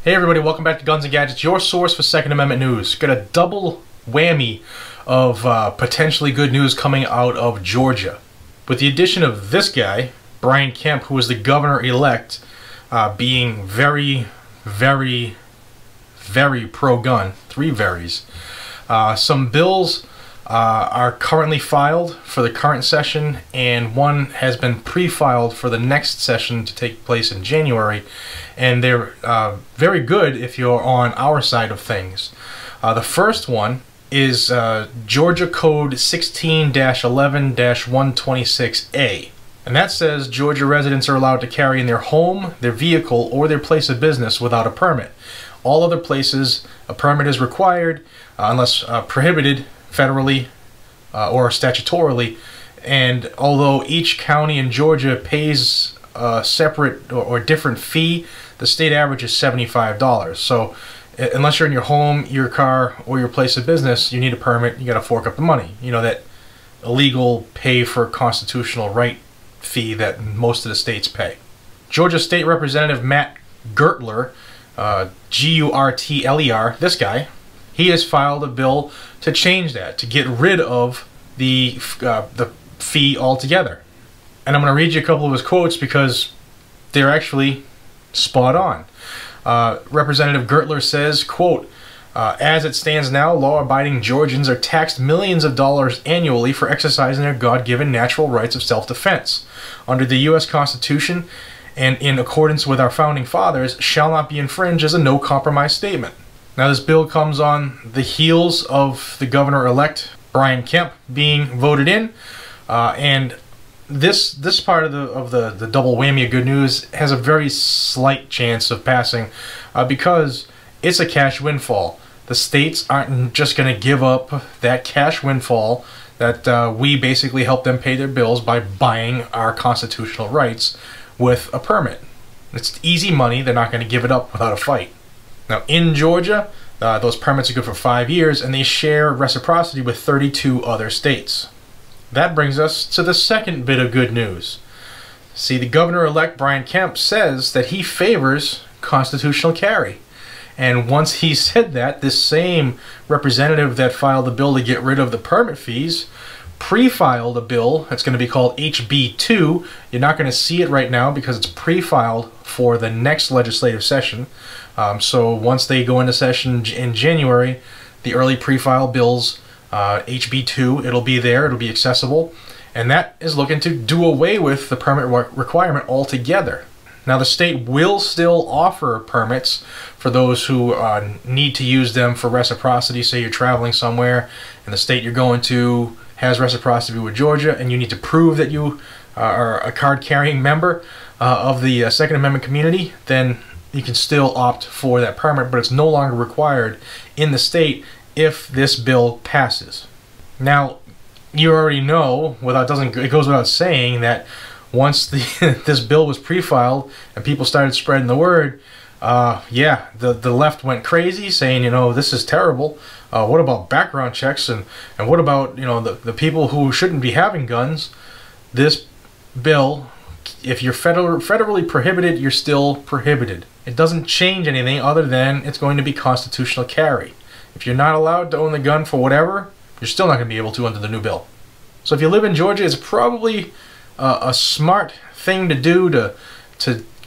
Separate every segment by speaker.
Speaker 1: Hey everybody, welcome back to Guns and Gadgets, your source for Second Amendment news. Got a double whammy of potentially good news coming out of Georgia. With the addition of this guy, Brian Kemp, who is the governor-elect, being very, very, very pro-gun, three verys. Some bills are currently filed for the current session, and one has been pre-filed for the next session to take place in January. And they're very good if you're on our side of things. The first one is Georgia Code 16-11-126A. And that says Georgia residents are allowed to carry in their home, their vehicle, or their place of business without a permit. All other places, a permit is required unless prohibited federally or statutorily. And although each county in Georgia pays a separate or different fee, the state average is $75. So unless you're in your home, your car, or your place of business, you need a permit. You got to fork up the money. You know, that illegal pay for constitutional right fee that most of the states pay. Georgia State Representative Matt Gertler, G-U-R-T-L-E-R, this guy, he has filed a bill to change that, to get rid of the fee altogether. And I'm going to read you a couple of his quotes because they're actually spot on. Representative Gertler says, quote, as it stands now, law-abiding Georgians are taxed millions of dollars annually for exercising their God-given natural rights of self-defense. Under the U.S. Constitution, and in accordance with our founding fathers, shall not be infringed as a no-compromise statement. Now, this bill comes on the heels of the governor-elect, Brian Kemp, being voted in, and this part of the double whammy of good news has a very slight chance of passing because it's a cash windfall. The states aren't just going to give up that cash windfall that we basically help them pay their bills by buying our constitutional rights with a permit. It's easy money. They're not going to give it up without a fight. Now, in Georgia, those permits are good for 5 years, and they share reciprocity with 32 other states. That brings us to the second bit of good news. See, the governor-elect Brian Kemp says that he favors constitutional carry. And once he said that, this same representative that filed the bill to get rid of the permit fees pre-filed a bill that's going to be called HB 2. You're not going to see it right now because it's pre-filed for the next legislative session. So once they go into session in January, the early pre-file bills, HB 2, it'll be there, it'll be accessible, and that is looking to do away with the permit requirement altogether. Now, the state will still offer permits for those who need to use them for reciprocity. Say you're traveling somewhere and the state you're going to has reciprocity with Georgia, and you need to prove that you are a card-carrying member of the Second Amendment community, then you can still opt for that permit, but it's no longer required in the state if this bill passes. Now, you already know, it goes without saying, that once this bill was pre-filed and people started spreading the word, yeah, the left went crazy saying, you know, this is terrible. What about background checks, and what about, you know, the people who shouldn't be having guns? This bill, if you're federally prohibited, you're still prohibited. It doesn't change anything other than it's going to be constitutional carry. If you're not allowed to own the gun for whatever, you're still not going to be able to under the new bill. So if you live in Georgia, it's probably a smart thing to do to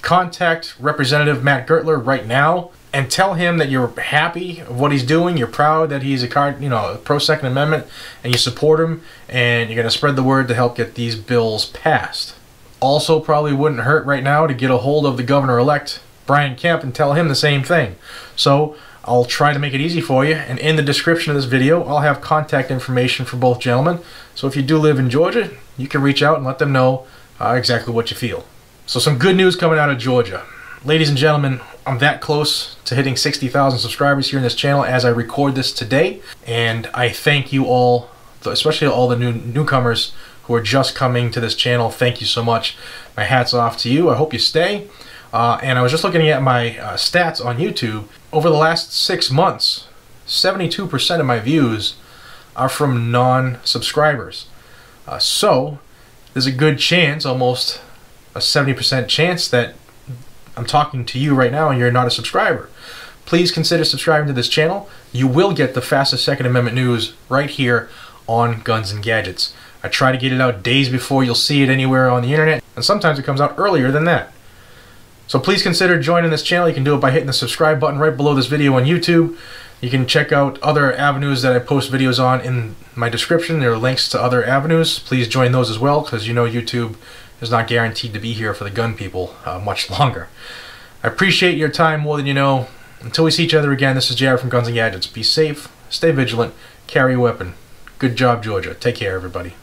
Speaker 1: contact Representative Matt Gertler right now and tell him that you're happy of what he's doing, you're proud that he's a pro-Second Amendment, and you support him, and you're going to spread the word to help get these bills passed. Also, probably wouldn't hurt right now to get a hold of the governor-elect, Brian Kemp, and tell him the same thing. So I'll try to make it easy for you, and in the description of this video, I'll have contact information for both gentlemen. So if you do live in Georgia, you can reach out and let them know exactly what you feel. So some good news coming out of Georgia. Ladies and gentlemen, I'm that close to hitting 60,000 subscribers here in this channel as I record this today, and I thank you all, especially all the newcomers who are just coming to this channel. Thank you so much. My hat's off to you. I hope you stay. And I was just looking at my stats on YouTube. Over the last 6 months, 72% of my views are from non-subscribers. So there's a good chance, almost a 70% chance, that I'm talking to you right now and you're not a subscriber, please consider subscribing to this channel. You will get the fastest Second Amendment news right here on Guns and Gadgets. I try to get it out days before you'll see it anywhere on the internet, and sometimes it comes out earlier than that. So please consider joining this channel. You can do it by hitting the subscribe button right below this video on YouTube. You can check out other avenues that I post videos on in my description. There are links to other avenues. Please join those as well, because you know YouTube is not guaranteed to be here for the gun people much longer. I appreciate your time more than you know. Until we see each other again, this is JR from Guns and Gadgets. Be safe, stay vigilant, carry a weapon. Good job, Georgia. Take care, everybody.